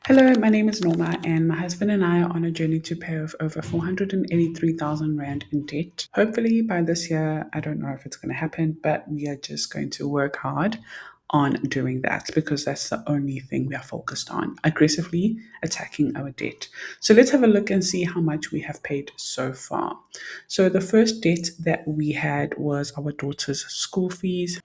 Hello, my name is Norma, and my husband and I are on a journey to pay off over 483,000 Rand in debt. Hopefully, by this year, I don't know if it's going to happen, but we are just going to work hard on doing that because that's the only thing we are focused on, aggressively attacking our debt. So let's have a look and see how much we have paid so far. So the first debt that we had was our daughter's school fees.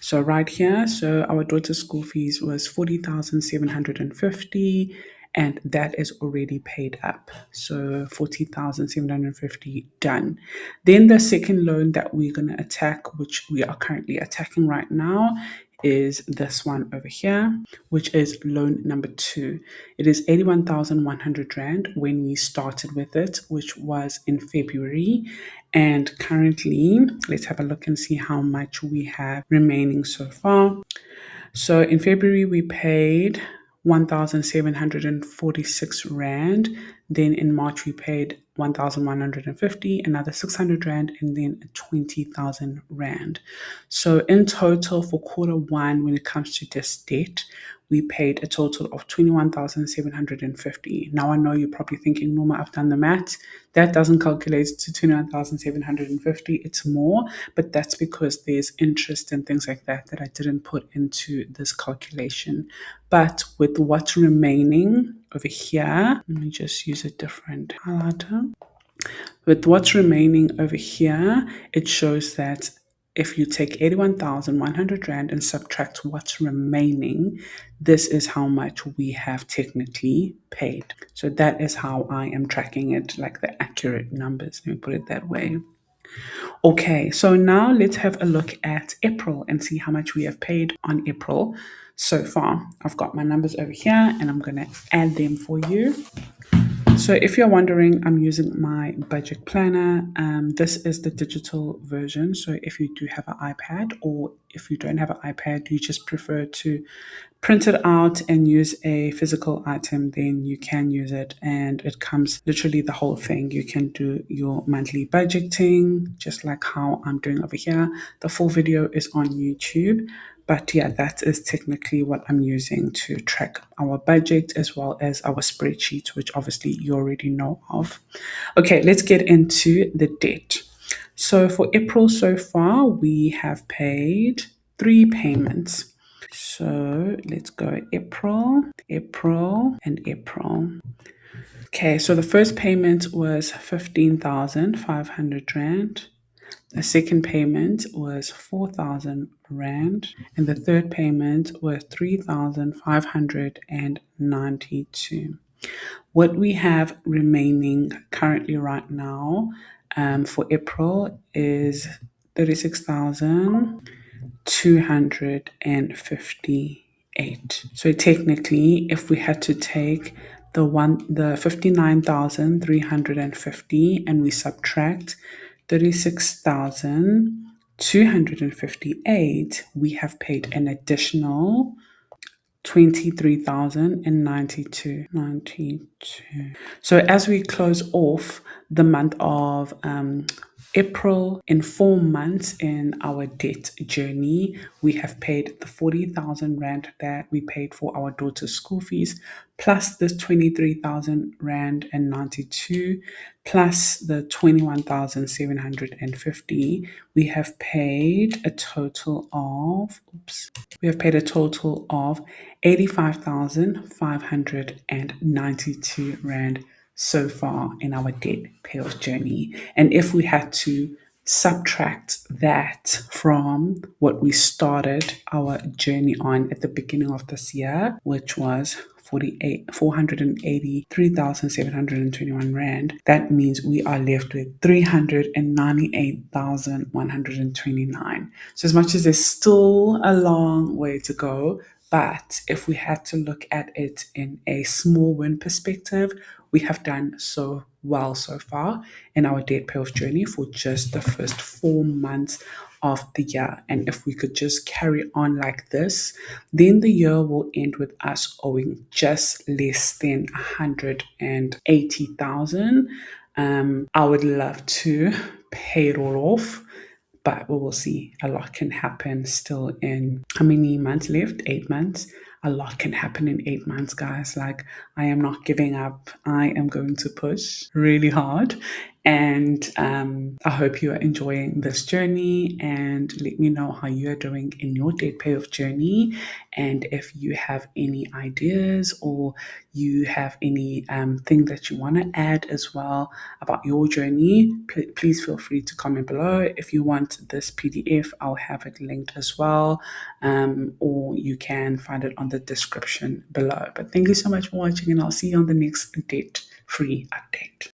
So right here, so our daughter's school fees was 40,750, and that is already paid up. So 40,750 done. Then the second loan that we're going to attack, which we are currently attacking right now, is this one over here, which is loan number 2. It is 81,100 Rand when we started with it, which was in February. And currently, let's have a look and see how much we have remaining so far. So in February, we paid 1,746 Rand. Then in March, we paid 1,150, another 600 Rand, and then 20,000 Rand. So in total for quarter one, when it comes to this debt, we paid a total of 21,750. Now I know you're probably thinking, Norma, I've done the math. That doesn't calculate to 21,750. It's more, but that's because there's interest and things like that that I didn't put into this calculation. But with what's remaining over here, let me just use a different highlighter. With what's remaining over here, it shows that if you take 81,100 Rand and subtract what's remaining, this is how much we have technically paid. So that is how I am tracking it, like the accurate numbers. Let me put it that way. Okay, so now let's have a look at April and see how much we have paid on April so far. I've got my numbers over here and I'm going to add them for you. So if you're wondering, I'm using my budget planner. This is the digital version. So if you do have an iPad, or if you don't have an iPad, you just prefer to print it out and use a physical item, then you can use it. And it comes literally the whole thing. You can do your monthly budgeting, just like how I'm doing over here. The full video is on YouTube. But yeah, that is technically what I'm using to track our budget as well as our spreadsheet, which obviously you already know of. Okay, let's get into the debt. So for April so far, we have paid 3 payments. So let's go April, April, and April. Okay, so the first payment was 15,500 Rand. The second payment was 4,000 Rand, and the third payment was 3,592. What we have remaining currently right now for April is 36,258. So technically, if we had to take the 59,350 and we subtract 36,258, we have paid an additional 23,092. So as we close off the month of April, in 4 months in our debt journey, we have paid the 40,000 Rand that we paid for our daughter's school fees, plus this 23,000 Rand and 92, plus the 21,750. We have paid a total of, we have paid a total of 85,592 Rand so far in our debt payoff journey. And if we had to subtract that from what we started our journey on at the beginning of this year, which was 483,721 Rand, that means we are left with 398,129. So as much as there's still a long way to go, but if we had to look at it in a small win perspective, we have done so well so far in our debt payoff journey for just the first 4 months of the year. And if we could just carry on like this, then the year will end with us owing just less than 180,000. I would love to pay it all off, but we will see. A lot can happen still in how many months left? 8 months. a lot can happen in 8 months, guys. Like, I am not giving up. I am going to push really hard. And I hope you are enjoying this journey, and let me know how you are doing in your debt payoff journey. And if you have any ideas or you have any thing that you want to add as well about your journey, please feel free to comment below. If you want this PDF, I'll have it linked as well, or you can find it on the description below. But thank you so much for watching, and I'll see you on the next debt free update.